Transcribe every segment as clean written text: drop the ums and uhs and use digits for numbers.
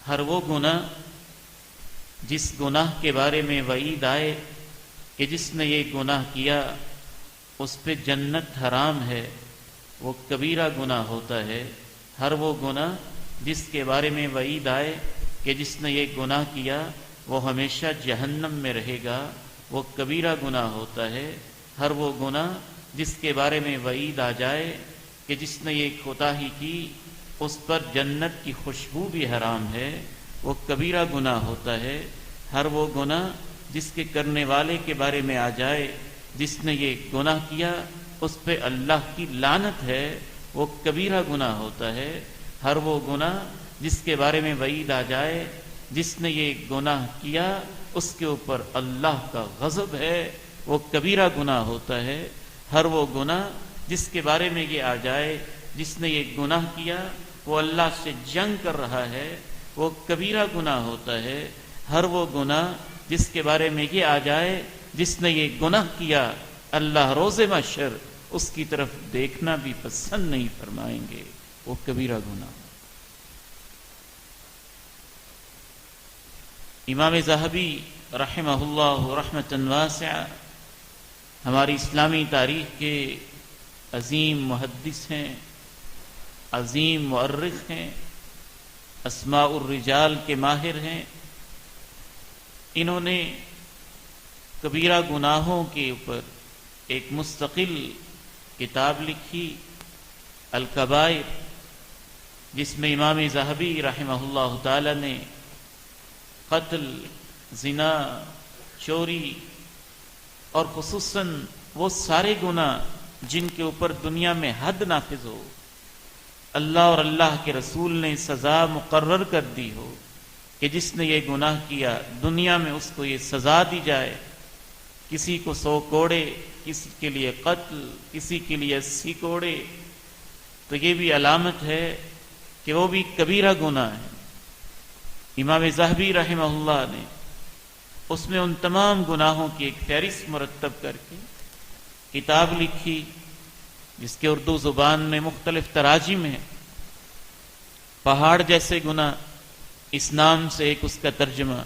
ہر وہ گناہ جس گناہ کے بارے میں وعید آئے کہ جس نے یہ گناہ کیا اس پہ جنت حرام ہے، وہ کبیرہ گناہ ہوتا ہے۔ ہر وہ گناہ جس کے بارے میں وعید آئے کہ جس نے یہ گناہ کیا وہ ہمیشہ جہنم میں رہے گا، وہ کبیرہ گناہ ہوتا ہے۔ ہر وہ گناہ جس کے بارے میں وعید آ جائے کہ جس نے یہ کوتاہی کی اس پر جنت کی خوشبو بھی حرام ہے، وہ کبیرہ گناہ ہوتا ہے۔ ہر وہ گناہ جس کے کرنے والے کے بارے میں آ جائے جس نے یہ گناہ کیا اس پہ اللہ کی لعنت ہے، وہ کبیرہ گناہ ہوتا ہے۔ ہر وہ گناہ جس کے بارے میں وعید آ جائے جس نے یہ گناہ کیا اس کے اوپر اللہ کا غضب ہے، وہ کبیرہ گناہ ہوتا ہے۔ ہر وہ گناہ جس کے بارے میں یہ آ جائے جس نے یہ گناہ کیا وہ اللہ سے جنگ کر رہا ہے، وہ کبیرہ گناہ ہوتا ہے۔ ہر وہ گناہ جس کے بارے میں یہ آ جائے جس نے یہ گناہ کیا اللہ روز محشر اس کی طرف دیکھنا بھی پسند نہیں فرمائیں گے، وہ کبیرہ گناہ۔ امام ذہبی رحمہ اللہ رحمۃ واسعہ ہماری اسلامی تاریخ کے عظیم محدث ہیں، عظیم مؤرخ ہیں، اسماء الرجال کے ماہر ہیں۔ انہوں نے کبیرہ گناہوں کے اوپر ایک مستقل کتاب لکھی الکبائر، جس میں امام ذہبی رحمہ اللہ تعالی نے قتل، زنا، چوری اور خصوصاً وہ سارے گناہ جن کے اوپر دنیا میں حد نافذ ہو، اللہ اور اللہ کے رسول نے سزا مقرر کر دی ہو کہ جس نے یہ گناہ کیا دنیا میں اس کو یہ سزا دی جائے، کسی کو 100 کوڑے، کسی کے لیے قتل، کسی کے لیے 80 کوڑے، تو یہ بھی علامت ہے کہ وہ بھی کبیرہ گناہ ہے۔ امام ذہبی رحمہ اللہ نے اس میں ان تمام گناہوں کی ایک فہرست مرتب کر کے کتاب لکھی، جس کے اردو زبان میں مختلف تراجم ہیں۔ پہاڑ جیسے گناہ اس نام سے ایک اس کا ترجمہ،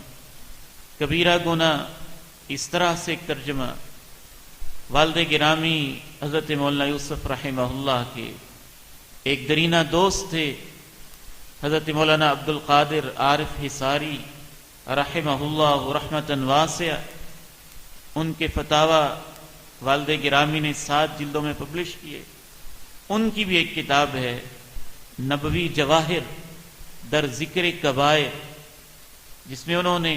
کبیرہ گناہ اس طرح سے ایک ترجمہ۔ والد گرامی حضرت مولانا یوسف رحمہ اللہ کے ایک درینہ دوست تھے حضرت مولانا عبد القادر عارف حصاری رحمہ اللہ رحمۃ واسعہ۔ ان کے فتاوی والد گرامی نے 7 جلدوں میں پبلش کیے۔ ان کی بھی ایک کتاب ہے نبوی جواہر در ذکر کبائر، جس میں انہوں نے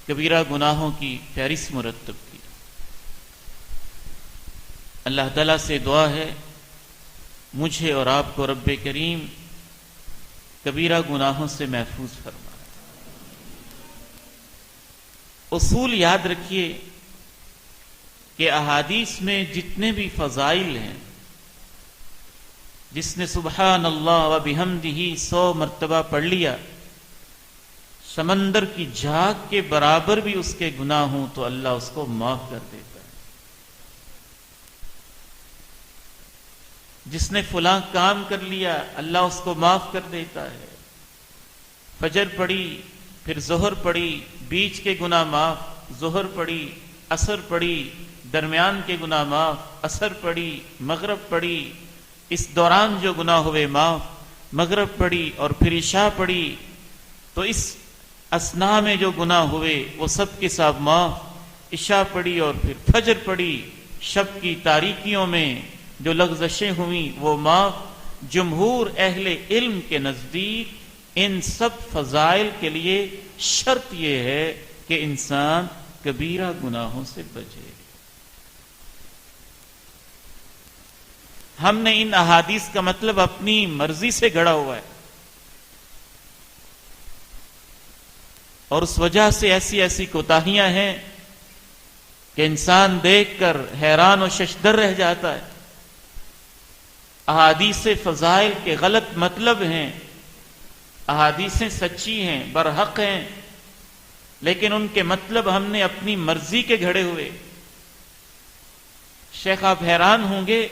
کبیرہ گناہوں کی فہرست مرتب کی۔ اللہ تعالیٰ سے دعا ہے مجھے اور آپ کو رب کریم کبیرہ گناہوں سے محفوظ فرمائے۔ اصول یاد رکھیے کہ احادیث میں جتنے بھی فضائل ہیں، جس نے سبحان اللہ و بحمدہ 100 مرتبہ پڑھ لیا، سمندر کی جھاگ کے برابر بھی اس کے گناہ ہوں تو اللہ اس کو معاف کر دیتا ہے۔ جس نے فلاں کام کر لیا اللہ اس کو معاف کر دیتا ہے۔ فجر پڑھی، پھر ظہر پڑھی، بیچ کے گناہ معاف، ظہر پڑھی، عصر پڑھی، درمیان کے گناہ معاف، عصر پڑھی، مغرب پڑھی، اس دوران جو گناہ ہوئے معاف، مغرب پڑھی اور پھر عشاء پڑھی، تو اس اثناء میں جو گناہ ہوئے وہ سب کے ساتھ معاف۔ عشاء پڑھی اور پھر فجر پڑھی، شب کی تاریکیوں میں جو لغزشیں ہوئیں وہ معاف۔ جمہور اہل علم کے نزدیک ان سب فضائل کے لیے شرط یہ ہے کہ انسان کبیرہ گناہوں سے بچے۔ ہم نے ان احادیث کا مطلب اپنی مرضی سے گھڑا ہوا ہے، اور اس وجہ سے ایسی ایسی کوتاہیاں ہیں کہ انسان دیکھ کر حیران و ششدر رہ جاتا ہے۔ احادیث فضائل کے غلط مطلب ہیں، احادیثیں سچی ہیں، برحق ہیں، لیکن ان کے مطلب ہم نے اپنی مرضی کے گھڑے ہوئے۔ شیخ آپ حیران ہوں گے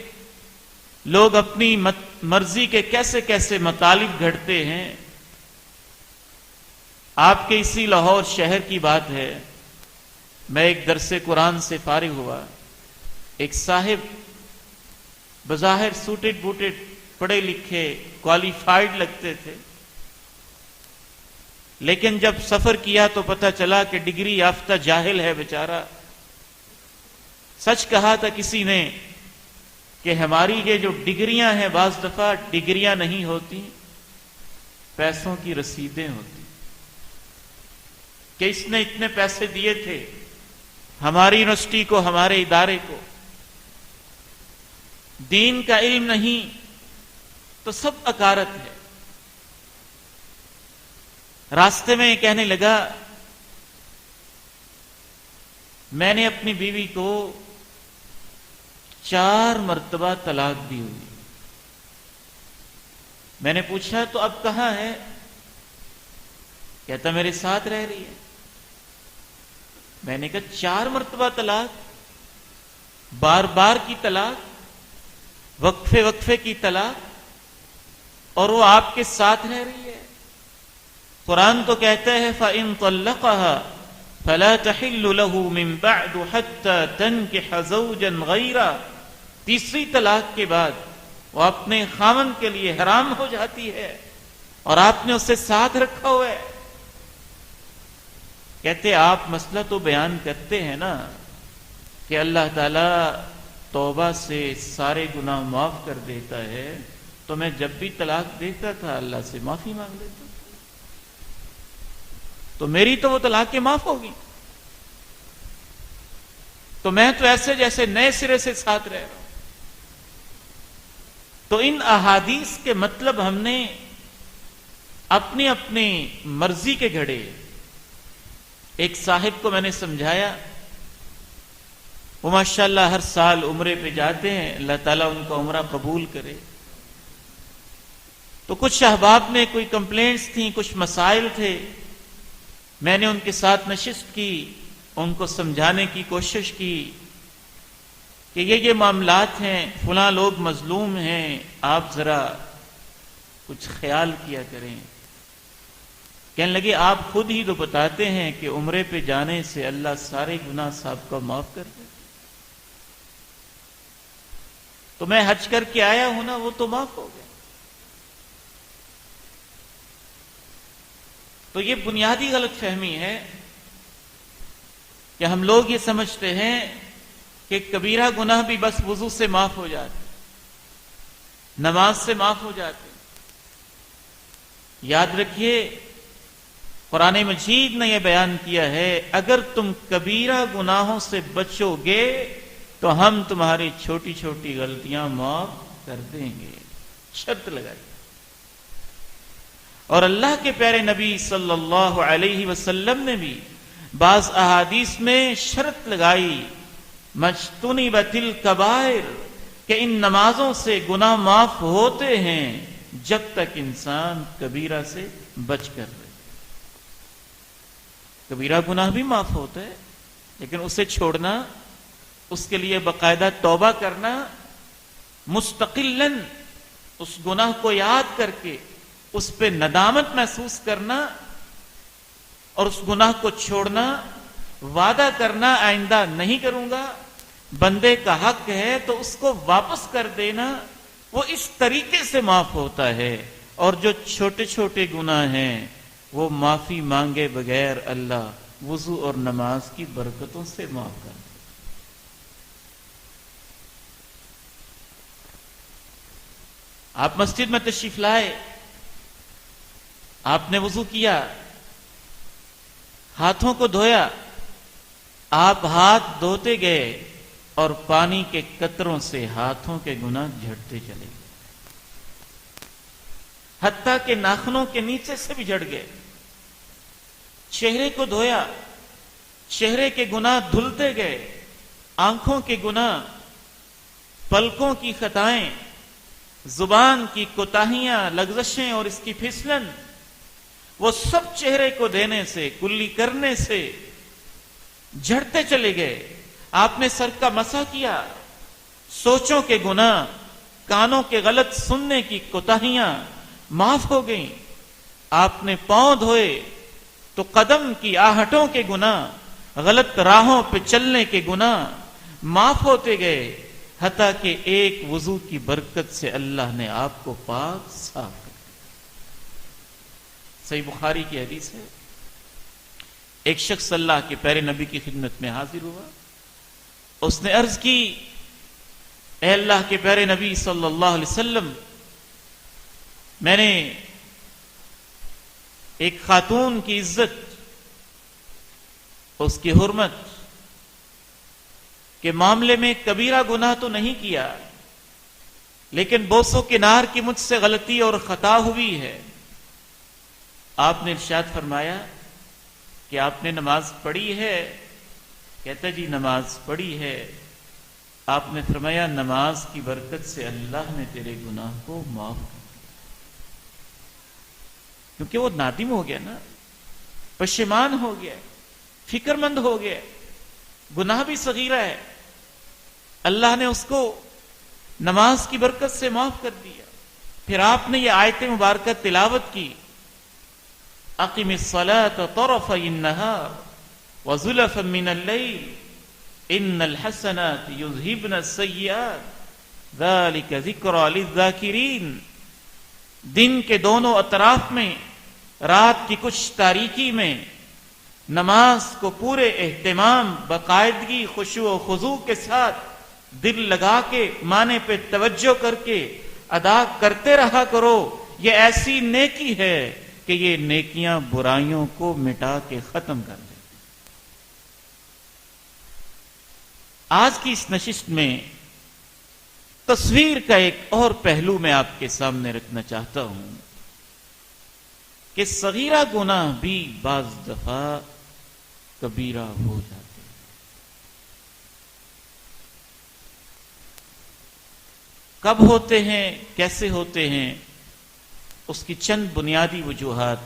لوگ اپنی مرضی کے کیسے کیسے مطالب گھڑتے ہیں۔ آپ کے اسی لاہور شہر کی بات ہے، میں ایک درس قرآن سے فارغ ہوا، ایک صاحب بظاہر سوٹڈ بوٹڈ، پڑھے لکھے، کوالیفائڈ لگتے تھے، لیکن جب سفر کیا تو پتہ چلا کہ ڈگری یافتہ جاہل ہے بیچارہ۔ سچ کہا تھا کسی نے کہ ہماری یہ جو ڈگریاں ہیں بعض دفعہ ڈگریاں نہیں ہوتی، پیسوں کی رسیدیں ہوتی، کہ اس نے اتنے پیسے دیے تھے ہماری یونیورسٹی کو، ہمارے ادارے کو، دین کا علم نہیں تو سب اکارت ہے۔ راستے میں کہنے لگا میں نے اپنی بیوی کو 4 مرتبہ طلاق دی ہوئی۔ میں نے پوچھا تو اب کہاں ہے؟ کہتا میرے ساتھ رہ رہی ہے۔ میں نے کہا 4 مرتبہ طلاق، بار بار کی طلاق، وقفے وقفے کی طلاق، اور وہ آپ کے ساتھ رہ رہی ہے؟ قرآن تو کہتا ہے فَإِن طَلَّقَهَا فَلَا تَحِلُّ لَهُ مِن بَعْدُ حَتَّى تَنكِحَ زَوْجًا غَيْرَهُ۔ تیسری طلاق کے بعد وہ اپنے خاوند کے لیے حرام ہو جاتی ہے، اور آپ نے اسے ساتھ رکھا ہوا ہے۔ کہتے آپ مسئلہ تو بیان کرتے ہیں نا کہ اللہ تعالی توبہ سے سارے گناہ معاف کر دیتا ہے، تو میں جب بھی طلاق دیتا تھا اللہ سے معافی مانگ لیتا تھا، تو میری تو وہ طلاقیں معاف ہوگی، تو میں تو ایسے جیسے نئے سرے سے ساتھ رہ رہا ہوں۔ تو ان احادیث کے مطلب ہم نے اپنی اپنی مرضی کے گھڑے۔ ایک صاحب کو میں نے سمجھایا، وہ ماشاءاللہ ہر سال عمرے پہ جاتے ہیں، اللہ تعالیٰ ان کو عمرہ قبول کرے۔ تو کچھ احباب میں کوئی کمپلینٹس تھیں، کچھ مسائل تھے، میں نے ان کے ساتھ نشست کی، ان کو سمجھانے کی کوشش کی کہ یہ معاملات ہیں، فلاں لوگ مظلوم ہیں، آپ ذرا کچھ خیال کیا کریں۔ کہنے لگے آپ خود ہی تو بتاتے ہیں کہ عمرے پہ جانے سے اللہ سارے گناہ صاحب کا معاف کر دے، تو میں حج کر کے آیا ہوں نا، وہ تو معاف ہو گیا۔ تو یہ بنیادی غلط فہمی ہے کہ ہم لوگ یہ سمجھتے ہیں کہ کبیرہ گناہ بھی بس وضو سے معاف ہو جاتے، نماز سے معاف ہو جاتے۔ یاد رکھیے قرآن مجید نے یہ بیان کیا ہے اگر تم کبیرہ گناہوں سے بچو گے تو ہم تمہاری چھوٹی چھوٹی غلطیاں معاف کر دیں گے، شرط لگائی۔ اور اللہ کے پیارے نبی صلی اللہ علیہ وسلم نے بھی بعض احادیث میں شرط لگائی مجتنبت الکبائر، کہ ان نمازوں سے گناہ معاف ہوتے ہیں جب تک انسان کبیرہ سے بچ کر رہے۔ کبیرہ گناہ بھی معاف ہوتا ہے، لیکن اسے چھوڑنا، اس کے لیے باقاعدہ توبہ کرنا، مستقلاً اس گناہ کو یاد کر کے اس پہ ندامت محسوس کرنا اور اس گناہ کو چھوڑنا، وعدہ کرنا آئندہ نہیں کروں گا، بندے کا حق ہے تو اس کو واپس کر دینا، وہ اس طریقے سے معاف ہوتا ہے۔ اور جو چھوٹے چھوٹے گناہ ہیں وہ معافی مانگے بغیر اللہ وضو اور نماز کی برکتوں سے معاف کر دے۔ آپ مسجد میں تشریف لائے، آپ نے وضو کیا، ہاتھوں کو دھویا، آپ ہاتھ دھوتے گئے اور پانی کے قطروں سے ہاتھوں کے گناہ جھڑتے چلے گئے، حتیٰ کہ ناخنوں کے نیچے سے بھی جھڑ گئے۔ چہرے کو دھویا، چہرے کے گناہ دھلتے گئے، آنکھوں کے گناہ، پلکوں کی خطائیں، زبان کی کوتاہیاں، لغزشیں اور اس کی پھسلن، وہ سب چہرے کو دینے سے، کلی کرنے سے جھڑتے چلے گئے۔ آپ نے سر کا مسح کیا، سوچوں کے گناہ، کانوں کے غلط سننے کی کوتاہیاں معاف ہو گئیں۔ آپ نے پاؤں دھوئے تو تو قدم کی آہٹوں کے گناہ، غلط راہوں پہ چلنے کے گناہ معاف ہوتے گئے، حتیٰ کہ ایک وضو کی برکت سے اللہ نے آپ کو پاک صاف کر دیا۔ صحیح بخاری کی حدیث ہے، ایک شخص اللہ کے پیارے نبی کی خدمت میں حاضر ہوا، اس نے عرض کی، اے اللہ کے پیارے نبی صلی اللہ علیہ وسلم، میں نے ایک خاتون کی عزت، اس کی حرمت کے معاملے میں کبیرہ گناہ تو نہیں کیا، لیکن بوس و کنار کی مجھ سے غلطی اور خطا ہوئی ہے۔ آپ نے ارشاد فرمایا کہ آپ نے نماز پڑھی ہے؟ کہتا جی نماز پڑھی ہے۔ آپ نے فرمایا نماز کی برکت سے اللہ نے تیرے گناہ کو معاف کر دیا، کیونکہ وہ نادم ہو گیا نا، پشیمان ہو گیا، فکر مند ہو گیا، گناہ بھی صغیرہ ہے، اللہ نے اس کو نماز کی برکت سے معاف کر دیا۔ پھر آپ نے یہ آیت مبارکہ تلاوت کی، اقم الصلاة طرفی النہار وزلفا من اللیل ان الحسنات یذہبن السیئات ذالک ذکری للذاکرین۔ دن کے دونوں اطراف میں، رات کی کچھ تاریکی میں نماز کو پورے اہتمام، باقاعدگی، خشوع و خضوع کے ساتھ دل لگا کے، معنی پہ توجہ کر کے ادا کرتے رہا کرو۔ یہ ایسی نیکی ہے کہ یہ نیکیاں برائیوں کو مٹا کے ختم کر دیں۔ آج کی اس نشست میں تصویر کا ایک اور پہلو میں آپ کے سامنے رکھنا چاہتا ہوں کہ صغیرہ گناہ بھی بعض دفعہ کبیرہ ہو جاتے ہیں۔ کب ہوتے ہیں، کیسے ہوتے ہیں، اس کی چند بنیادی وجوہات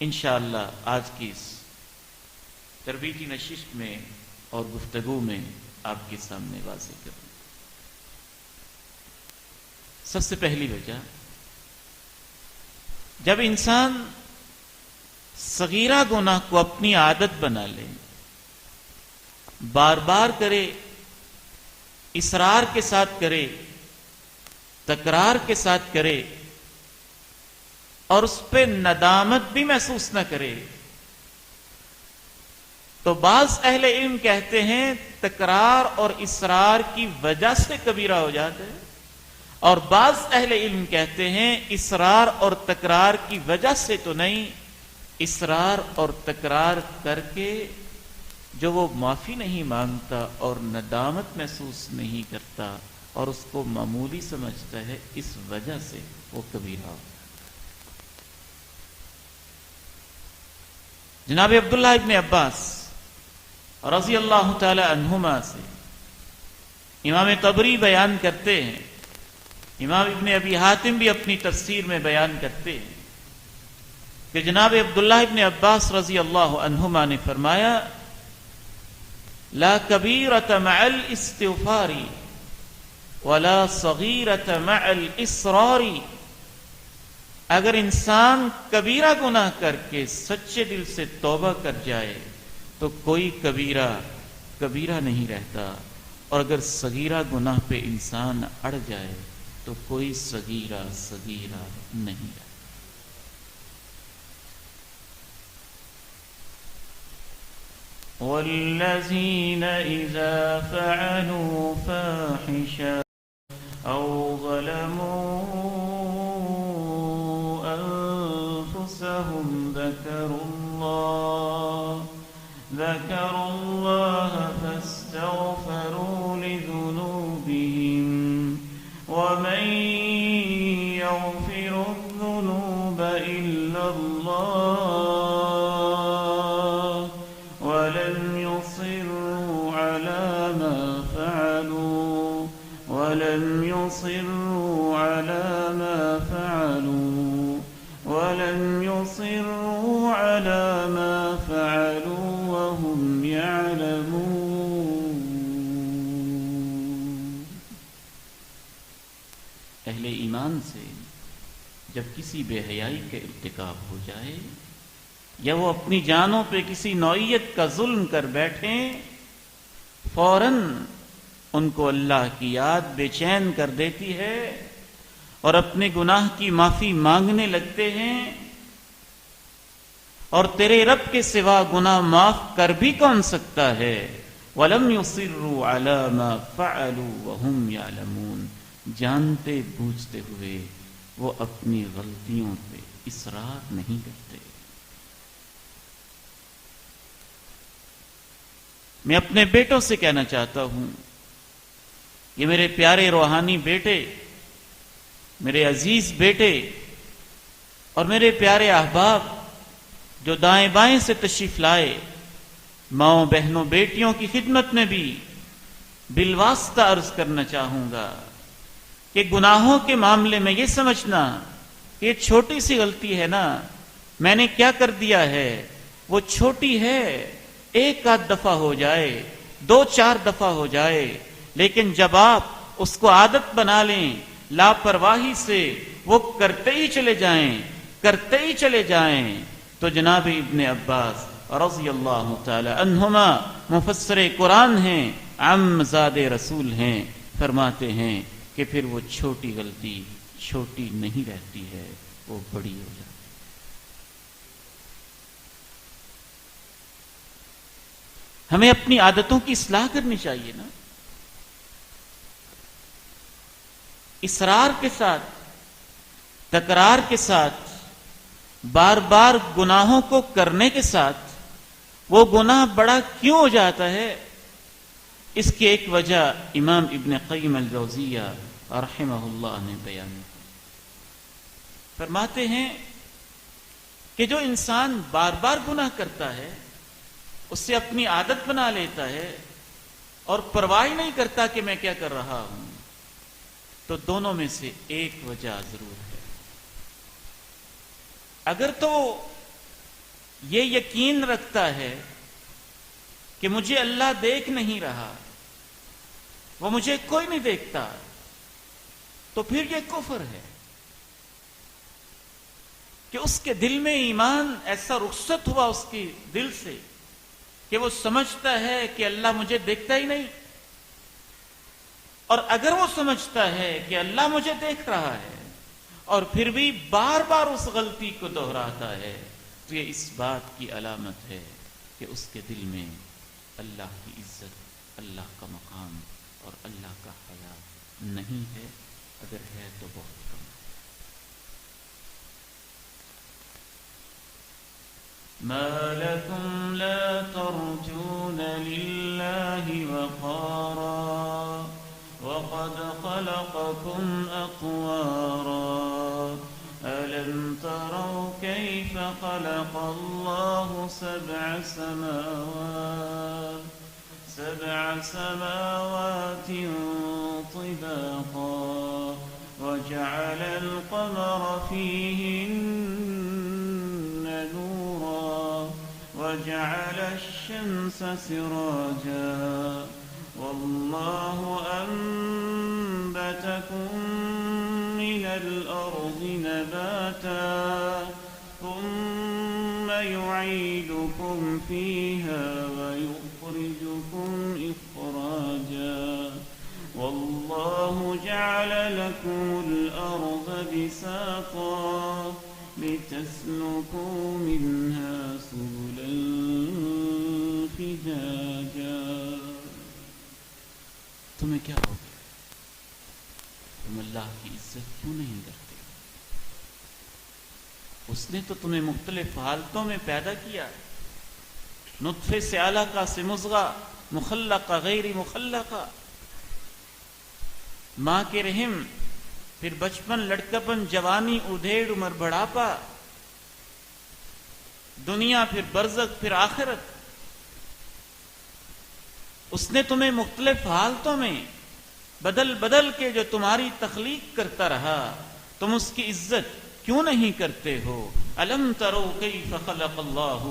انشاءاللہ آج کی اس تربیتی نشست میں اور گفتگو میں آپ کے سامنے واضح کروں۔ سب سے پہلی وجہ، جب انسان صغیرہ گناہ کو اپنی عادت بنا لے، بار بار کرے، اصرار کے ساتھ کرے، تکرار کے ساتھ کرے، اور اس پہ ندامت بھی محسوس نہ کرے، تو بعض اہل علم کہتے ہیں تکرار اور اصرار کی وجہ سے کبیرہ ہو جاتا ہے، اور بعض اہل علم کہتے ہیں اصرار اور تکرار کی وجہ سے تو نہیں، اصرار اور تکرار کر کے جو وہ معافی نہیں مانگتا اور ندامت محسوس نہیں کرتا اور اس کو معمولی سمجھتا ہے، اس وجہ سے وہ کبیرہ ہو۔ جناب عبداللہ ابن عباس رضی اللہ تعالی عنہما سے امام طبری بیان کرتے ہیں، امام ابن ابی حاتم بھی اپنی تفسیر میں بیان کرتے ہیں کہ جناب عبداللہ ابن عباس رضی اللہ عنہما نے فرمایا، لا کبیرۃ مع الاستغفار ولا صغیرۃ مع الاصرار۔ اگر انسان کبیرہ گناہ کر کے سچے دل سے توبہ کر جائے تو کوئی کبیرہ نہیں رہتا، اور اگر صغیرہ گناہ پہ انسان اڑ جائے تو کوئی صغیرہ نہیں رہتا۔ والذین اذا فعلوا فاحشة او ظلموا انفسهم ذكروا الله فاستغفروا لذنوبهم ومن يغفر الذنوب إلا الله ولم يصروا على ما فعلوا ولم يصروا على ما فعلوا وهم يعلمون۔ اہل ایمان سے جب کسی بے حیائی کا ارتکاب ہو جائے یا وہ اپنی جانوں پہ کسی نوعیت کا ظلم کر بیٹھیں، فوراً ان کو اللہ کی یاد بے چین کر دیتی ہے اور اپنے گناہ کی معافی مانگنے لگتے ہیں. اور تیرے رب کے سوا گناہ معاف کر بھی کون سکتا ہے؟ وَلَمْ يُصِرُّوا عَلَى مَا فَعَلُوا وَهُمْ يَعْلَمُونَ. جانتے بوجھتے ہوئے وہ اپنی غلطیوں پہ اصرار نہیں کرتے. میں اپنے بیٹوں سے کہنا چاہتا ہوں، یہ میرے پیارے روحانی بیٹے، میرے عزیز بیٹے اور میرے پیارے احباب جو دائیں بائیں سے تشریف لائے، ماؤں بہنوں بیٹیوں کی خدمت میں بھی بالواسطہ عرض کرنا چاہوں گا کہ گناہوں کے معاملے میں یہ سمجھنا کہ یہ چھوٹی سی غلطی ہے نا، میں نے کیا کر دیا ہے، وہ چھوٹی ہے، ایک آدھ دفعہ ہو جائے، دو چار دفعہ ہو جائے، لیکن جب آپ اس کو عادت بنا لیں، لاپرواہی سے وہ کرتے ہی چلے جائیں تو جناب ابن عباس رضی اللہ تعالی عنہما مفسر قرآن ہیں، عمزاد رسول ہیں، فرماتے ہیں کہ پھر وہ چھوٹی غلطی چھوٹی نہیں رہتی ہے، وہ بڑی ہو جاتی ہے. ہمیں اپنی عادتوں کی اصلاح کرنی چاہیے نا. اصرار کے ساتھ، تکرار کے ساتھ، بار بار گناہوں کو کرنے کے ساتھ وہ گناہ بڑا کیوں ہو جاتا ہے؟ اس کی ایک وجہ امام ابن قیم الجوزیہ رحمہ اللہ نے بیان کی. فرماتے ہیں کہ جو انسان بار بار گناہ کرتا ہے، اس سے اپنی عادت بنا لیتا ہے اور پرواہ نہیں کرتا کہ میں کیا کر رہا ہوں، تو دونوں میں سے ایک وجہ ضرور ہے. اگر تو یہ یقین رکھتا ہے کہ مجھے اللہ دیکھ نہیں رہا، وہ مجھے کوئی نہیں دیکھتا، تو پھر یہ کفر ہے کہ اس کے دل میں ایمان ایسا رخصت ہوا اس کے دل سے کہ وہ سمجھتا ہے کہ اللہ مجھے دیکھتا ہی نہیں. اور اگر وہ سمجھتا ہے کہ اللہ مجھے دیکھ رہا ہے اور پھر بھی بار بار اس غلطی کو دہراتا ہے، تو یہ اس بات کی علامت ہے کہ اس کے دل میں اللہ کی عزت، اللہ کا مقام اور اللہ کا حیا نہیں ہے. اگر ہے تو بہت کم. ما لكم لا ترجون لله وقارا وقد خلقكم أطوارا ألم تروا كيف خلق الله سبع سماوات طباقا وجعل القمر فيهن نورا وجعل الشمس سراجا والله أنبتكم من الأرض نباتا ثم يعيدكم فيها ويخرجكم إخراجا والله جعل لكم الأرض بساطا لتسلكوا منها سبلا فجاجا. تمہیں کیا ہو گیا؟ تم اللہ کی عزت کیوں نہیں کرتے؟ اس نے تو تمہیں مختلف حالتوں میں پیدا کیا، نطفے سے علقہ سے مضغہ، مخلقہ غیر مخلقہ، ماں کے رحم، پھر بچپن، لڑکپن، جوانی، ادھیڑ، عمر، بڑھاپا، دنیا، پھر برزخ، پھر آخرت. اس نے تمہیں مختلف حالتوں میں بدل بدل کے جو تمہاری تخلیق کرتا رہا، تم اس کی عزت کیوں نہیں کرتے ہو؟ الم تروا کیف خلق اللہ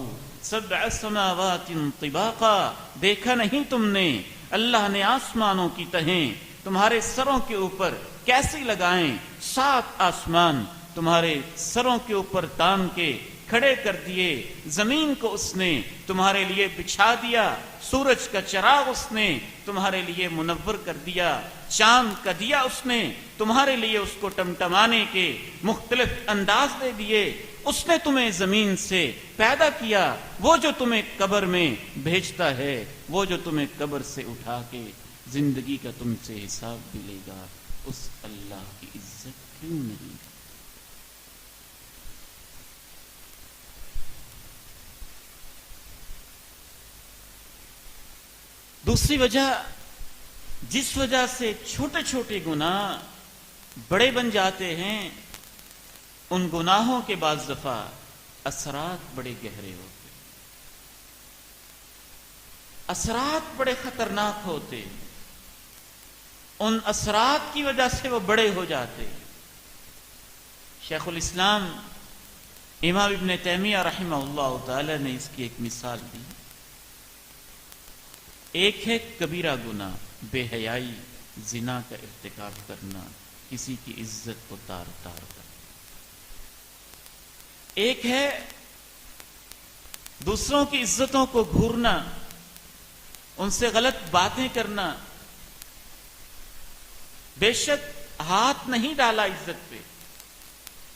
سبع سماوات طباقا. دیکھا نہیں تم نے اللہ نے آسمانوں کی تہیں تمہارے سروں کے اوپر کیسی لگائیں؟ 7 آسمان تمہارے سروں کے اوپر تان کے کھڑے کر دیے، زمین کو اس نے تمہارے لیے بچھا دیا، سورج کا چراغ اس نے تمہارے لیے منور کر دیا، چاند کا دیا اس نے تمہارے لیے اس کو ٹمٹمانے کے مختلف انداز دے دیے، اس نے تمہیں زمین سے پیدا کیا، وہ جو تمہیں قبر میں بھیجتا ہے، وہ جو تمہیں قبر سے اٹھا کے زندگی کا تم سے حساب بھی لے گا، اس اللہ کی عزت کیوں نہیں؟ دوسری وجہ، جس وجہ سے چھوٹے چھوٹے گناہ بڑے بن جاتے ہیں، ان گناہوں کے بعض دفعہ اثرات بڑے گہرے ہوتے، اثرات بڑے خطرناک ہوتے، ان اثرات کی وجہ سے وہ بڑے ہو جاتے۔ شیخ الاسلام امام ابن تیمیہ رحمہ اللہ تعالی نے اس کی ایک مثال دی۔ ایک ہے کبیرہ گناہ، بے حیائی، زنا کا ارتکاب کرنا، کسی کی عزت کو تار تار کرنا۔ ایک ہے دوسروں کی عزتوں کو گھورنا، ان سے غلط باتیں کرنا۔ بے شک ہاتھ نہیں ڈالا عزت پہ،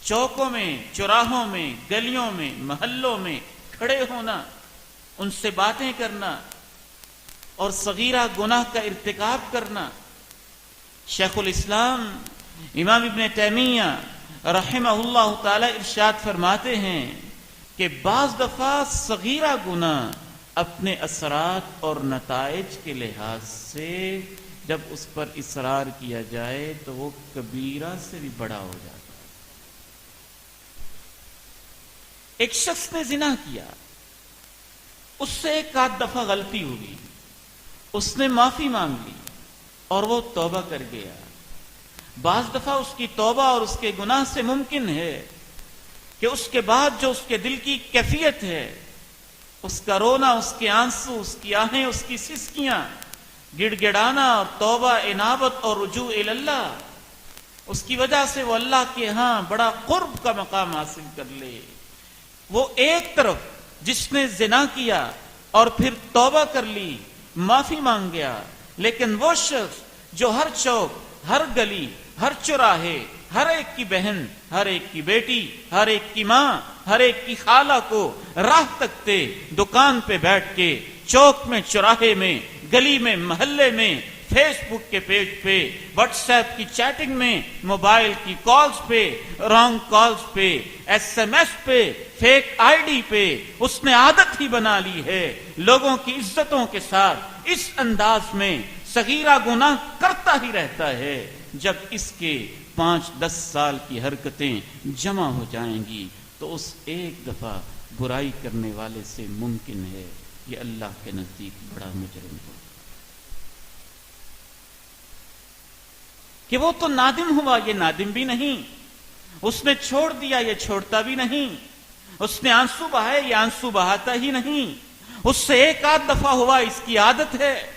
چوکوں میں، چوراہوں میں، گلیوں میں، محلوں میں کھڑے ہونا، ان سے باتیں کرنا اور صغیرہ گناہ کا ارتکاب کرنا۔ شیخ الاسلام امام ابن تیمیہ رحمہ اللہ تعالی ارشاد فرماتے ہیں کہ بعض دفعہ صغیرہ گناہ اپنے اثرات اور نتائج کے لحاظ سے جب اس پر اصرار کیا جائے تو وہ کبیرہ سے بھی بڑا ہو جاتا ہے۔ ایک شخص نے زنا کیا، اس سے ایک آدھ دفعہ غلطی ہوئی، اس نے معافی مانگ لی اور وہ توبہ کر گیا۔ بعض دفعہ اس کی توبہ اور اس کے گناہ سے ممکن ہے کہ اس کے بعد جو اس کے دل کی کیفیت ہے، اس کا رونا، اس کے آنسو، اس کی آہیں، اس کی سسکیاں، گڑ گڑانا اور توبہ، انابت اور رجوع اللہ، اس کی وجہ سے وہ اللہ کے ہاں بڑا قرب کا مقام حاصل کر لے۔ وہ ایک طرف جس نے زنا کیا اور پھر توبہ کر لی، معافی مانگ گیا، لیکن وہ شخص جو ہر چوک، ہر گلی، ہر چوراہے، ہر ایک کی بہن، ہر ایک کی بیٹی، ہر ایک کی ماں، ہر ایک کی خالہ کو راہ تکتے، دکان پہ بیٹھ کے، چوک میں، چوراہے میں، گلی میں، محلے میں، فیس بک کے پیج پہ، واٹس ایپ کی چیٹنگ میں، موبائل کی کالز پہ، رانگ کالز پہ، ایس ایم ایس پہ، فیک آئی ڈی پہ، اس نے عادت ہی بنا لی ہے لوگوں کی عزتوں کے ساتھ اس انداز میں صغیرہ گناہ کرتا ہی رہتا ہے۔ جب اس کے 5-10 سال کی حرکتیں جمع ہو جائیں گی تو اس ایک دفعہ برائی کرنے والے سے ممکن ہے یہ اللہ کے نزدیک بڑا مجرم ہو، کہ وہ تو نادم ہوا، یہ نادم بھی نہیں، اس نے چھوڑ دیا، یہ چھوڑتا بھی نہیں، اس نے آنسو بہائے، یہ آنسو بہاتا ہی نہیں، اس سے ایک آدھ دفعہ ہوا، اس کی عادت ہے۔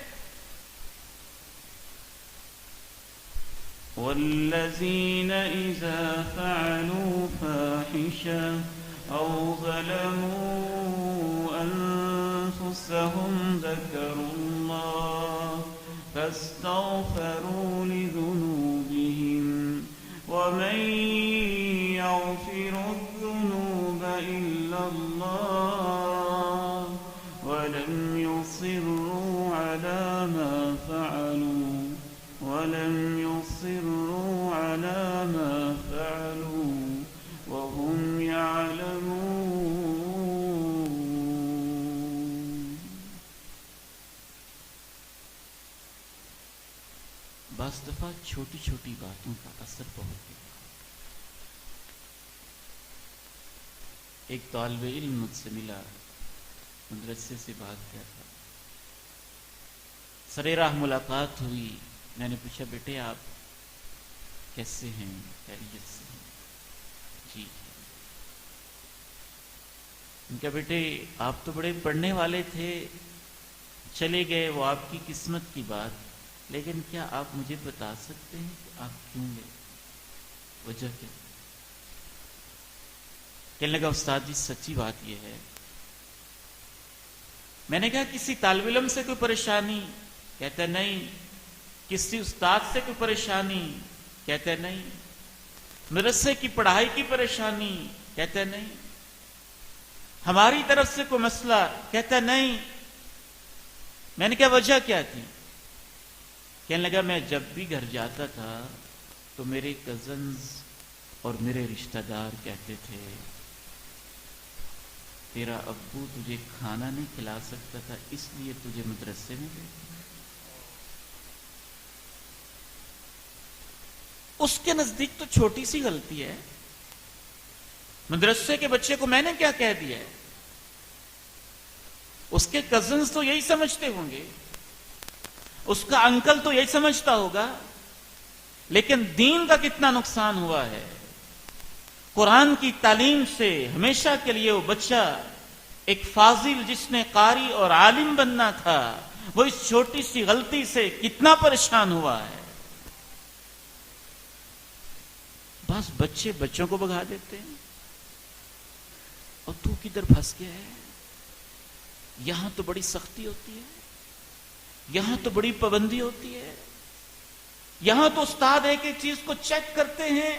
والذین اذا فعلوا فاحشة او ظلموا انفسهم ذکروا اللہ فاستغفروا لذنوبهم ومن يغفر الذنوب إلا الله ولم يصروا على ما فعلوا وهم يعلمون۔ بعض دفعہ چھوٹی چھوٹی باتوں کا اثر بہت ہے۔ ایک طالب علم مجھ سے ملا، مدرسے سے بات کر رہا، سرِ راہ ملاقات ہوئی، میں نے پوچھا بیٹے آپ کیسے ہیں؟ خیریت سے ہیں؟ جی۔ ان کا بیٹے آپ تو بڑے پڑھنے والے تھے، چلے گئے وہ آپ کی قسمت کی بات، لیکن کیا آپ مجھے بتا سکتے ہیں کہ آپ کیوں گئے، وجہ کیا؟ کہنے لگا استاد جی سچی بات یہ ہے. میں نے کہا کسی طالب علم سے کوئی پریشانی؟ کہتا نہیں. کسی استاد سے کوئی پریشانی؟ کہتا نہیں. مدرسے کی پڑھائی کی پریشانی؟ کہتا نہیں. ہماری طرف سے کوئی مسئلہ؟ کہتا نہیں. میں نے کہا وجہ کیا تھی؟ کہنے لگا میں جب بھی گھر جاتا تھا تو میرے کزنز اور میرے رشتہ دار کہتے تھے تیرا ابو تجھے کھانا نہیں کھلا سکتا تھا اس لیے تجھے مدرسے میں بھیجا. اس کے نزدیک تو چھوٹی سی غلطی ہے. مدرسے کے بچے کو میں نے کیا کہہ دیا ہے؟ اس کے کزنز تو یہی سمجھتے ہوں گے, اس کا انکل تو یہی سمجھتا ہوگا, لیکن دین کا کتنا نقصان ہوا ہے. قرآن کی تعلیم سے ہمیشہ کے لیے وہ بچہ ایک فاضل جس نے قاری اور عالم بننا تھا, وہ اس چھوٹی سی غلطی سے کتنا پریشان ہوا ہے. بس بچے بچوں کو بھگا دیتے ہیں اور تو کدھر پھنس گیا ہے. یہاں تو بڑی سختی ہوتی ہے, یہاں تو بڑی پابندی ہوتی ہے, یہاں تو استاد ایک ایک چیز کو چیک کرتے ہیں.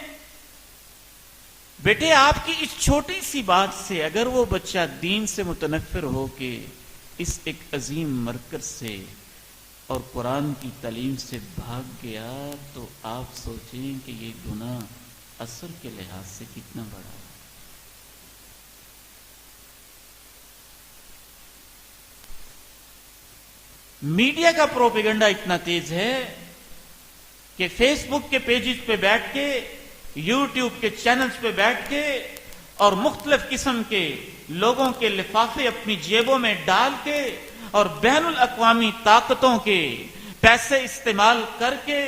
بیٹے آپ کی اس چھوٹی سی بات سے اگر وہ بچہ دین سے متنفر ہو کے اس ایک عظیم مرکز سے اور قرآن کی تعلیم سے بھاگ گیا تو آپ سوچیں کہ یہ گناہ اثر کے لحاظ سے کتنا بڑا ہے. میڈیا کا پروپیگنڈا اتنا تیز ہے کہ فیس بک کے پیجز پہ بیٹھ کے, یوٹیوب کے چینلز پہ بیٹھ کے اور مختلف قسم کے لوگوں کے لفافے اپنی جیبوں میں ڈال کے اور بین الاقوامی طاقتوں کے پیسے استعمال کر کے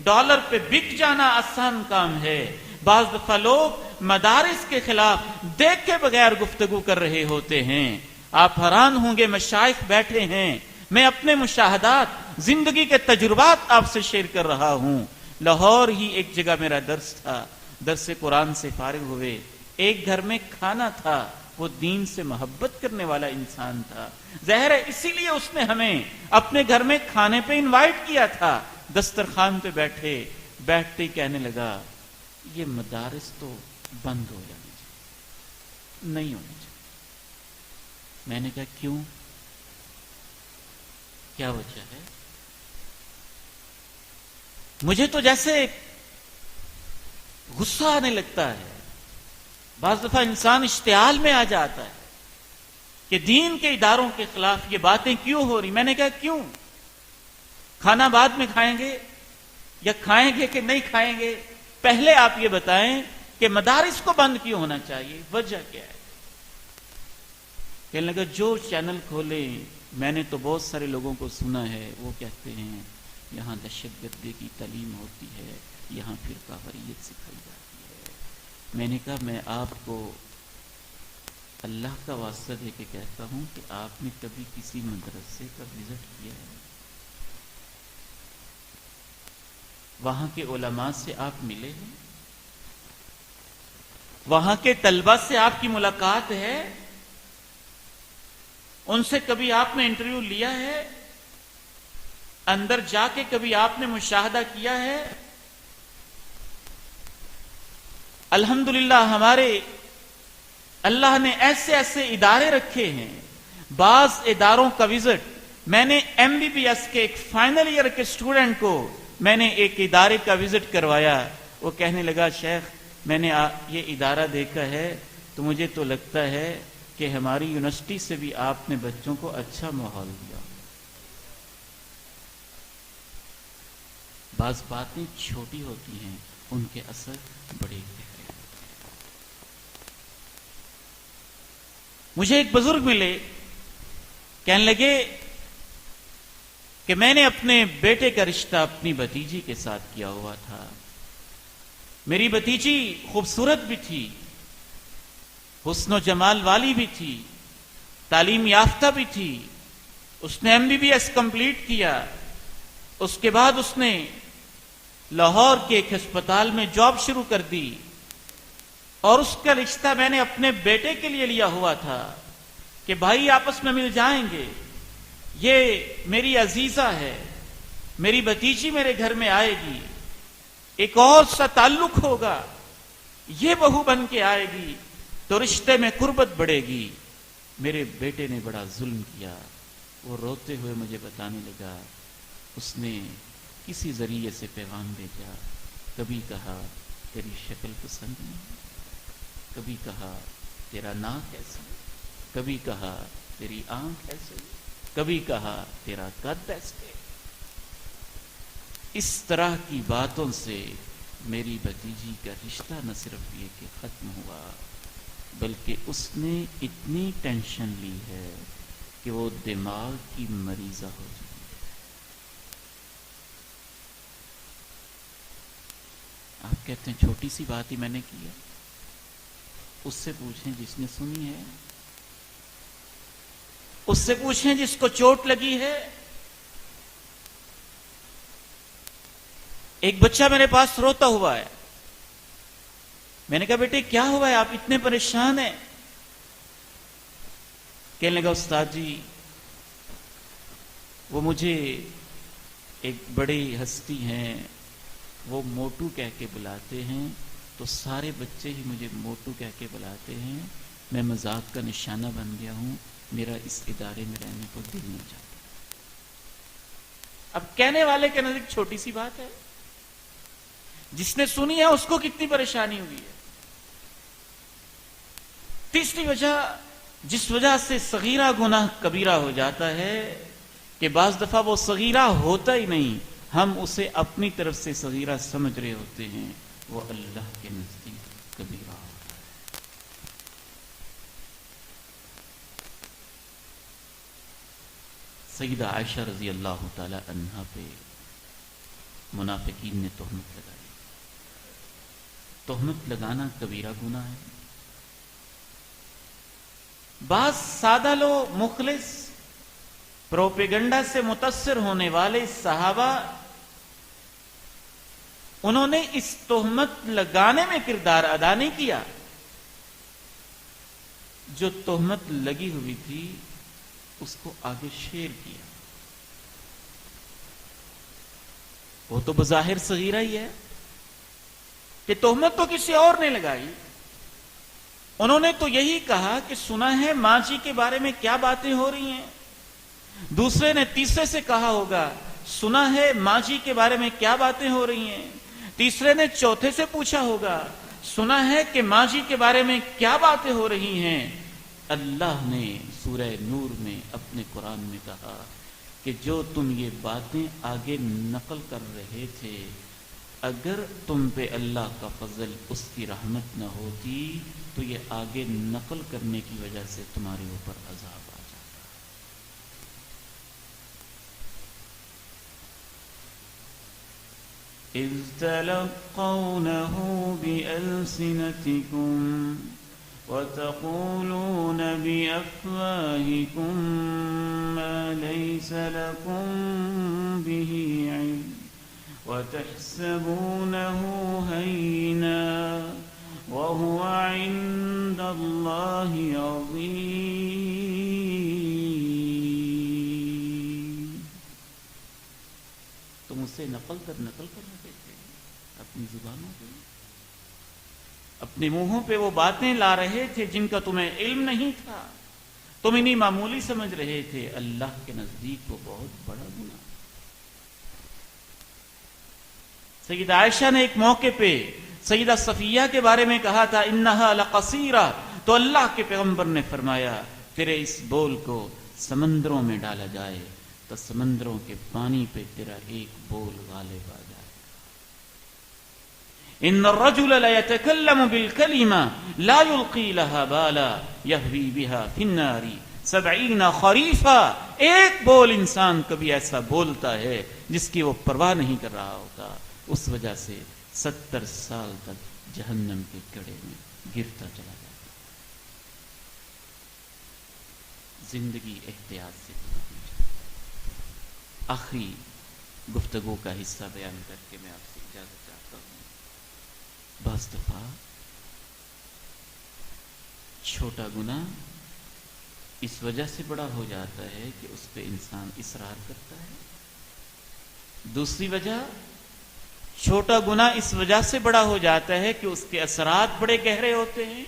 ڈالر پہ بک جانا آسان کام ہے. بعض دفعہ لوگ مدارس کے خلاف دیکھے بغیر گفتگو کر رہے ہوتے ہیں. آپ حیران ہوں گے, مشائخ بیٹھے ہیں, میں اپنے مشاہدات زندگی کے تجربات آپ سے شیئر کر رہا ہوں. لاہور ہی ایک جگہ میرا درس تھا, درس قرآن سے فارغ ہوئے, ایک گھر میں کھانا تھا, وہ دین سے محبت کرنے والا انسان تھا, ظاہر ہے اسی لیے اس نے ہمیں اپنے گھر میں کھانے پہ انوائٹ کیا تھا. دسترخوان پہ بیٹھتے کہنے لگا یہ مدارس تو بند ہو جانے چاہیے, نہیں ہونے چاہیے. میں نے کہا کیوں, کیا وجہ ہے؟ مجھے تو جیسے غصہ آنے لگتا ہے. بعض دفعہ انسان اشتعال میں آ جاتا ہے کہ دین کے اداروں کے خلاف یہ باتیں کیوں ہو رہی. میں نے کہا کیوں؟ کھانا بعد میں کھائیں گے یا کھائیں گے کہ نہیں کھائیں گے؟ پہلے آپ یہ بتائیں کہ مدارس کو بند کیوں ہونا چاہیے, وجہ کیا ہے؟ کہنے لگا جو چینل کھولے, میں نے تو بہت سارے لوگوں کو سنا ہے وہ کہتے ہیں یہاں دہشت گردی کی تعلیم ہوتی ہے, یہاں فرقہ واریت سکھائی جاتی ہے. میں نے کہا میں آپ کو اللہ کا واسطہ دے کے کہتا ہوں کہ آپ نے کبھی کسی مدرسے کا وزٹ کیا ہے؟ وہاں کے علماء سے آپ ملے ہیں؟ وہاں کے طلبہ سے آپ کی ملاقات ہے؟ ان سے کبھی آپ نے انٹرویو لیا ہے؟ اندر جا کے کبھی آپ نے مشاہدہ کیا ہے؟ الحمدللہ ہمارے اللہ نے ایسے ایسے ادارے رکھے ہیں. بعض اداروں کا وزٹ میں نے ایم بی بی ایس کے ایک فائنل ایئر کے اسٹوڈنٹ کو میں نے ایک ادارے کا وزٹ کروایا. وہ کہنے لگا شیخ میں نے یہ ادارہ دیکھا ہے تو مجھے تو لگتا ہے کہ ہماری یونیورسٹی سے بھی آپ نے بچوں کو اچھا ماحول دیا. بعض باتیں چھوٹی ہوتی ہیں, ان کے اثر بڑے گہرے. مجھے ایک بزرگ ملے, کہنے لگے کہ میں نے اپنے بیٹے کا رشتہ اپنی بھتیجی کے ساتھ کیا ہوا تھا. میری بھتیجی خوبصورت بھی تھی, حسن و جمال والی بھی تھی, تعلیم یافتہ بھی تھی. اس نے M B B S complete کیا. اس کے بعد اس نے لاہور کے ایک ہسپتال میں جاب شروع کر دی. اور اس کا رشتہ میں نے اپنے بیٹے کے لیے لیا ہوا تھا کہ بھائی آپس میں مل جائیں گے، یہ میری عزیزہ ہے، میری بھتیجی میرے گھر میں آئے گی، ایک اور سا تعلق ہوگا، یہ بہو بن کے آئے گی تو رشتے میں قربت بڑھے گی۔ میرے بیٹے نے بڑا ظلم کیا، وہ روتے ہوئے مجھے بتانے لگا اس نے کسی ذریعے سے پیغام بھیجا، کبھی کہا تیری شکل پسند نہیں، کبھی کہا تیرا ناک ایسا، کبھی کہا تیری آنکھ ایسے، کبھی کہا تیرا قد ایسے۔ اس طرح کی باتوں سے میری بھتیجی کا رشتہ نہ صرف یہ کہ ختم ہوا، بلکہ اس نے اتنی ٹینشن لی ہے کہ وہ دماغ کی مریضہ ہو چکی ہے۔ آپ کہتے ہیں چھوٹی سی بات ہی میں نے کی ہے، اس سے پوچھیں جس نے سنی ہے، اس سے پوچھیں جس کو چوٹ لگی ہے۔ ایک بچہ میرے پاس روتا ہوا ہے، میں نے کہا بیٹے کیا ہوا ہے، آپ اتنے پریشان ہیں؟ کہنے لگا استاد جی وہ مجھے ایک بڑی ہستی ہیں، وہ موٹو کہہ کے بلاتے ہیں، تو سارے بچے ہی مجھے موٹو کہہ کے بلاتے ہیں، میں مذاق کا نشانہ بن گیا ہوں، میرا اس ادارے میں رہنے کو دل نہیں چاہتا۔ اب کہنے والے کے نزدیک چھوٹی سی بات ہے، جس نے سنی ہے اس کو کتنی پریشانی ہوئی ہے۔ تیسری وجہ جس وجہ سے صغیرہ گناہ کبیرہ ہو جاتا ہے کہ بعض دفعہ وہ صغیرہ ہوتا ہی نہیں، ہم اسے اپنی طرف سے صغیرہ سمجھ رہے ہوتے ہیں، وہ اللہ کے نزدیک کبیرہ ہوتا ہے۔ سیدہ عائشہ رضی اللہ تعالی عنہا پہ منافقین نے تہمت لگائی۔ تہمت لگانا کبیرہ گناہ ہے۔ بعض سادہ لوگ مخلص پروپیگنڈا سے متاثر ہونے والے صحابہ، انہوں نے اس تہمت لگانے میں کردار ادا نہیں کیا۔ جو تہمت لگی ہوئی تھی اس کو آگے شیئر کیا۔ وہ تو بظاہر صغیرہ ہی ہے کہ تہمت تو کسی اور نے لگائی، انہوں نے تو یہی کہا کہ سنا ہے ماں جی کے بارے میں کیا باتیں ہو رہی ہیں۔ دوسرے نے تیسرے سے کہا ہوگا سنا ہے ماں جی کے بارے میں کیا باتیں ہو رہی ہیں۔ تیسرے نے چوتھے سے پوچھا ہوگا سنا ہے کہ ماں جی کے بارے میں کیا باتیں ہو رہی ہیں۔ اللہ نے سورہ نور میں اپنے قرآن میں کہا کہ جو تم یہ باتیں آگے نقل کر رہے تھے، اگر تم پہ اللہ کا فضل، اس کی رحمت نہ ہوتی تو یہ آگے نقل کرنے کی وجہ سے تمہارے اوپر عذاب آ جاتا۔ اذ تلقونه بألسنتكم وتقولون بأفواهكم ما ليس لكم به علم وتحسبونه هينا وهو عند الله عظيم۔ تم اسے نقل کر رہے تھے اپنی زبانوں پہ، اپنے منہوں پہ وہ باتیں لا رہے تھے جن کا تمہیں علم نہیں تھا، تم انہیں معمولی سمجھ رہے تھے، اللہ کے نزدیک وہ بہت بڑا گناہ۔ سیدہ عائشہ نے ایک موقع پہ سیدہ صفیہ کے بارے میں کہا تھا انہا لقصیرہ، تو اللہ کے پیغمبر نے فرمایا تیرے اس بول کو سمندروں میں ڈالا جائے تو سمندروں کے پانی پہ تیرا ایک بول غالب آ جائے۔ ان الرجل لا يتكلم بالكلمة لا يلقي لها بالا يهوي بها في النار 70 خریفا، ایک بول انسان کبھی ایسا بولتا ہے جس کی وہ پرواہ نہیں کر رہا ہوتا، اس وجہ سے 70 سال تک جہنم کے گڑھے میں گرتا چلا جاتا۔ زندگی احتیاط سے گزارنی چاہیے۔ آخری گفتگو کا حصہ بیان کر کے میں آپ سے اجازت چاہتا ہوں۔ بعض دفعہ چھوٹا گناہ اس وجہ سے بڑا ہو جاتا ہے کہ اس پہ انسان اصرار کرتا ہے. دوسری وجہ، چھوٹا گناہ اس وجہ سے بڑا ہو جاتا ہے کہ اس کے اثرات بڑے گہرے ہوتے ہیں،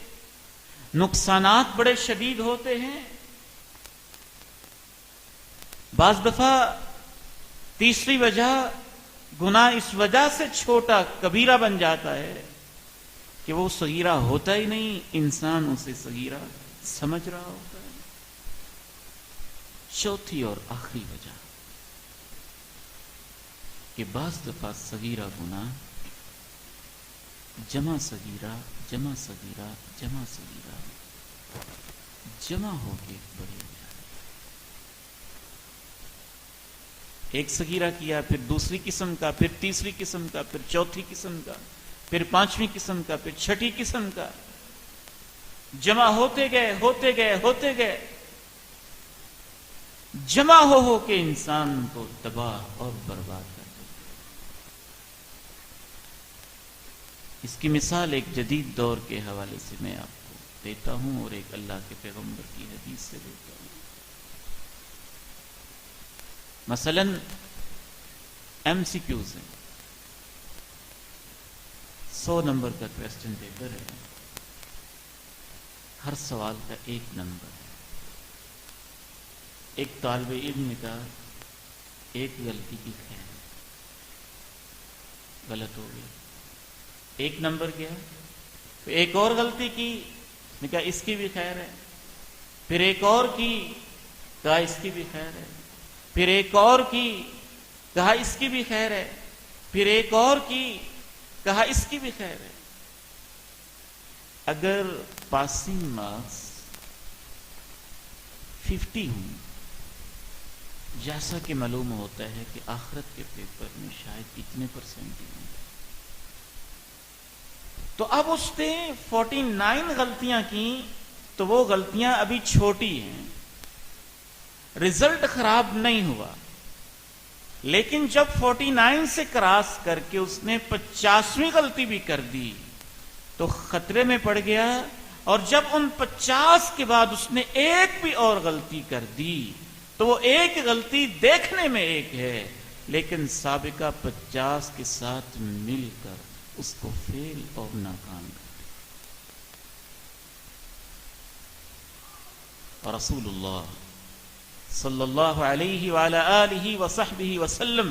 نقصانات بڑے شدید ہوتے ہیں. بعض دفعہ تیسری وجہ، گناہ اس وجہ سے چھوٹا کبیرہ بن جاتا ہے کہ وہ صغیرہ ہوتا ہی نہیں، انسان اسے صغیرہ سمجھ رہا ہوتا ہے. چوتھی اور آخری وجہ کہ بعض دفعہ صغیرہ گناہ جمع صغیرہ جمع صغیرہ جمع صغیرہ جمع ہو کے بڑی ہو جاتی. ایک صغیرہ کیا، پھر دوسری قسم کا، پھر تیسری قسم کا، پھر چوتھی قسم کا، پھر پانچویں قسم کا، پھر چھٹی قسم کا، جمع ہوتے گئے ہوتے گئے ہوتے گئے، جمع ہو کے انسان کو تباہ اور برباد کر دیتے. اس کی مثال ایک جدید دور کے حوالے سے میں آپ کو دیتا ہوں اور ایک اللہ کے پیغمبر کی حدیث سے دیتا ہوں. مثلا MCQs ہیں، 100 نمبر کا کویسچن پیپر ہے، ہر سوال کا 1 نمبر ہے. ایک طالب علم کا ایک غلطی کی خیر، غلط ہو گئی، 1 نمبر گیا. پھر ایک اور غلطی کی، نے کہا اس کی بھی خیر ہے. پھر ایک اور کی، کہا اس کی بھی خیر ہے. پھر ایک اور کی، کہا اس کی بھی خیر ہے. پھر ایک اور کی، کہا اس کی بھی خیر ہے. اگر پاسنگ مارکس 50 ہوں، جیسا کہ معلوم ہوتا ہے کہ آخرت کے پیپر میں شاید اتنے پرسنٹ ہی ہوں، تو اب اس نے 49 غلطیاں کی تو وہ غلطیاں ابھی چھوٹی ہیں، رزلٹ خراب نہیں ہوا. لیکن جب 49 سے کراس کر کے اس نے 50ویں غلطی بھی کر دی تو خطرے میں پڑ گیا. اور جب ان 50 کے بعد اس نے ایک بھی اور غلطی کر دی تو وہ ایک غلطی دیکھنے میں ایک ہے، لیکن سابقہ 50 کے ساتھ مل کر اس کو فیل اور ناکام کر دیا. اور رسول اللہ صلی اللہ علیہ وعلی آلہ وصحبہ وسلم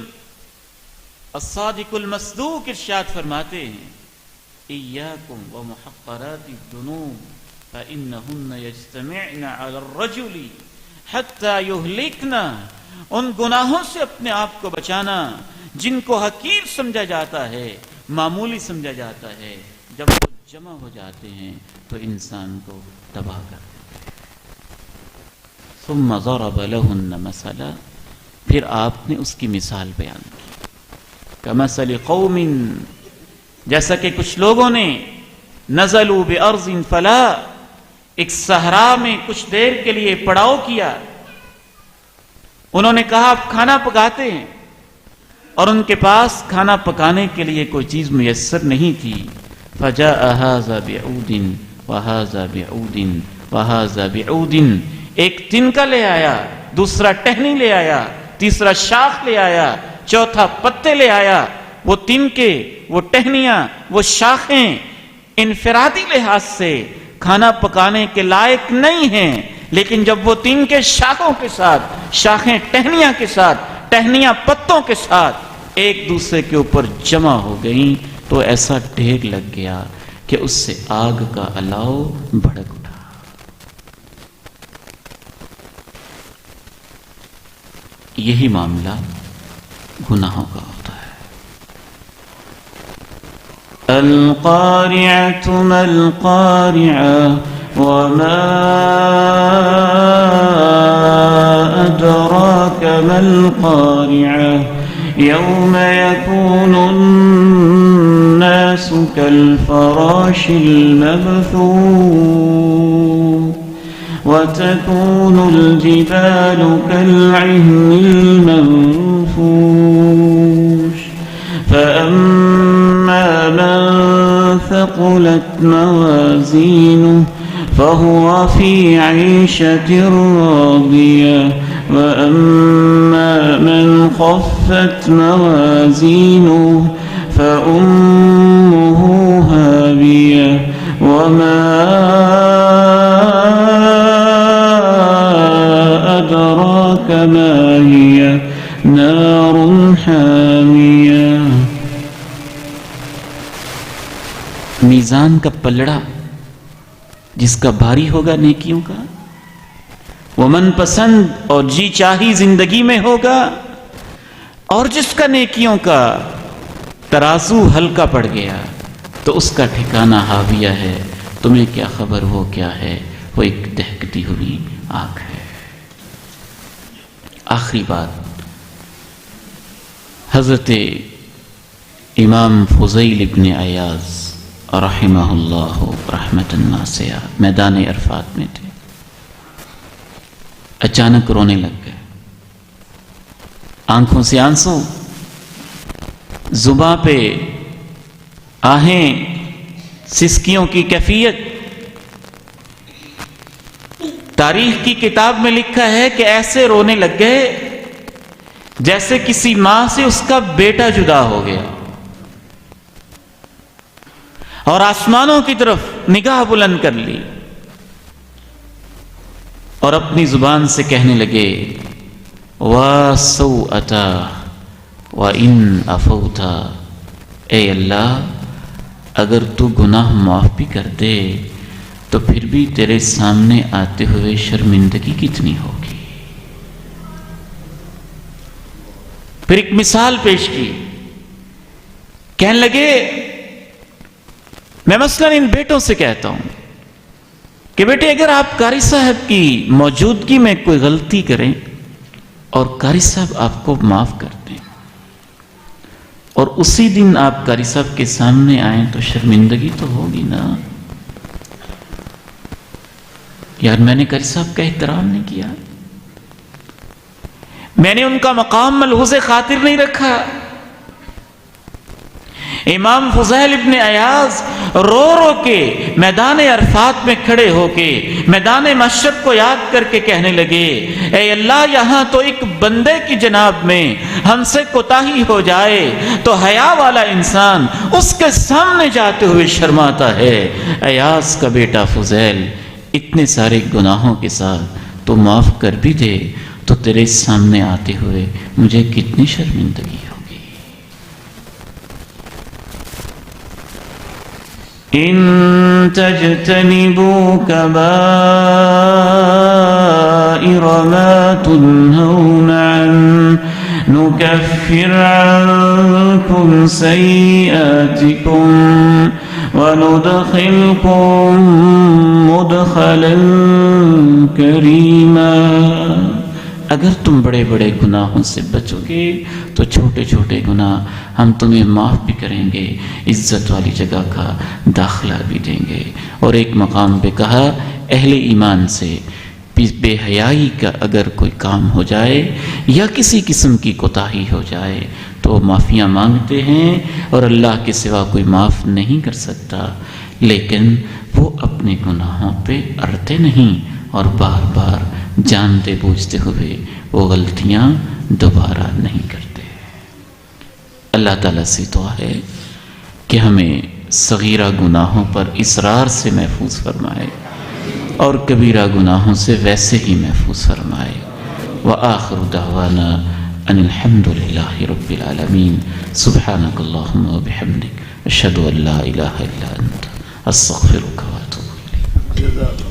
الصادق المصدوق ارشاد فرماتے ہیں، ایاکم ومحقرات الذنوب فإنہن یجتمعن علی الرجل حتی یہلکنا. ان گناہوں سے اپنے آپ کو بچانا جن کو حقیر سمجھا جاتا ہے، معمولی سمجھا جاتا ہے، جب وہ جمع ہو جاتے ہیں تو انسان کو تباہ کر دیتے ہیں. ثم ضرب لهن مثلا، پھر آپ نے اس کی مثال بیان کی. کمثل قوم، جیسا کہ کچھ لوگوں نے نزلوا بأرض فلا، ایک صحرا میں کچھ دیر کے لیے پڑاؤ کیا. انہوں نے کہا آپ کھانا پکاتے ہیں، اور ان کے پاس کھانا پکانے کے لیے کوئی چیز میسر نہیں تھی. فجاء هذا بعود وهذا بعود وهذا بعود، ایک تنکا لے آیا، دوسرا ٹہنی لے آیا، تیسرا شاخ لے آیا، چوتھا پتے لے آیا. وہ تنکے، وہ ٹہنیاں، وہ شاخیں انفرادی لحاظ سے کھانا پکانے کے لائق نہیں ہیں، لیکن جب وہ تنکے شاخوں کے ساتھ، شاخیں ٹہنیاں کے ساتھ، ٹہنیاں پتوں کے ساتھ ایک دوسرے کے اوپر جمع ہو گئیں تو ایسا ڈھیر لگ گیا کہ اس سے آگ کا الاؤ بھڑک اٹھا. یہی معاملہ گناہوں کا ہوتا ہے. القارعة ما القارعة وما أدراك ما القارعة يوم يكون الناس كالفراش المبثوث وتكون الجبال كالعهن المنفوش فأما من ثقلت موازينه فهو في عيشة راضية وأما من خفت موازينه فأمه هاوية وما أدراك ما هي نار حامية. میزان کا پلڑا جس کا بھاری ہوگا نیکیوں کا، وہ من پسند اور جی چاہی زندگی میں ہوگا، اور جس کا نیکیوں کا ترازو ہلکا پڑ گیا تو اس کا ٹھکانہ حاویہ ہے. تمہیں کیا خبر وہ کیا ہے؟ وہ ایک دہکتی ہوئی آگ ہے. آخری بات، حضرت امام فضیل ابن عیاض رحمہ اللہ رحمۃ واسعہ میدان عرفات میں تھے. اچانک رونے لگ گئے، آنکھوں سے آنسو، زباں پہ آہیں، سسکیوں کی کیفیت. تاریخ کی کتاب میں لکھا ہے کہ ایسے رونے لگ گئے جیسے کسی ماں سے اس کا بیٹا جدا ہو گیا، اور آسمانوں کی طرف نگاہ بلند کر لی اور اپنی زبان سے کہنے لگے وَسَوْءَتَا وَإِنْ أَفَوْتَا، اے اللہ اگر تو گناہ معاف بھی کر دے تو پھر بھی تیرے سامنے آتے ہوئے شرمندگی کتنی ہوگی. پھر ایک مثال پیش کی، کہنے لگے میں مثلاً ان بیٹوں سے کہتا ہوں کہ بیٹے اگر آپ قاری صاحب کی موجودگی میں کوئی غلطی کریں اور قاری صاحب آپ کو معاف کر دیں اور اسی دن آپ قاری صاحب کے سامنے آئیں تو شرمندگی تو ہوگی نا. یار میں نے قاری صاحب کا احترام نہیں کیا، میں نے ان کا مقام ملحوظ خاطر نہیں رکھا. امام فضیل ابن عیاض رو رو کے میدان عرفات میں کھڑے ہو کے میدان محشر کو یاد کر کے کہنے لگے اے اللہ یہاں تو ایک بندے کی جناب میں ہم سے کوتاہی ہو جائے تو حیا والا انسان اس کے سامنے جاتے ہوئے شرماتا ہے. عیاض کا بیٹا فضیل اتنے سارے گناہوں کے ساتھ تو معاف کر بھی دے تو تیرے سامنے آتے ہوئے مجھے کتنی شرمندگی ہوگی. ان تجتنبوا كبائر ما تنهون عنه نكفر عنكم سيئاتكم وندخلكم مدخلا كريما. اگر تم بڑے بڑے گناہوں سے بچو گے تو چھوٹے چھوٹے گناہ ہم تمہیں معاف بھی کریں گے، عزت والی جگہ کا داخلہ بھی دیں گے. اور ایک مقام پہ کہا اہل ایمان سے بے حیائی کا اگر کوئی کام ہو جائے یا کسی قسم کی کوتاہی ہو جائے تو معافیاں مانگتے ہیں اور اللہ کے سوا کوئی معاف نہیں کر سکتا، لیکن وہ اپنے گناہوں پہ اڑتے نہیں اور بار بار جانتے بوجھتے ہوئے وہ غلطیاں دوبارہ نہیں کرتے. اللہ تعالیٰ سے دعا ہے کہ ہمیں صغیرہ گناہوں پر اصرار سے محفوظ فرمائے اور کبیرہ گناہوں سے ویسے ہی محفوظ فرمائے. وآخر دعوانا ان الحمد للہ رب العالمین. سبحانک اللہم وبحمدک اشہد ان لا الہ الا انت استغفرک واتوب الیک.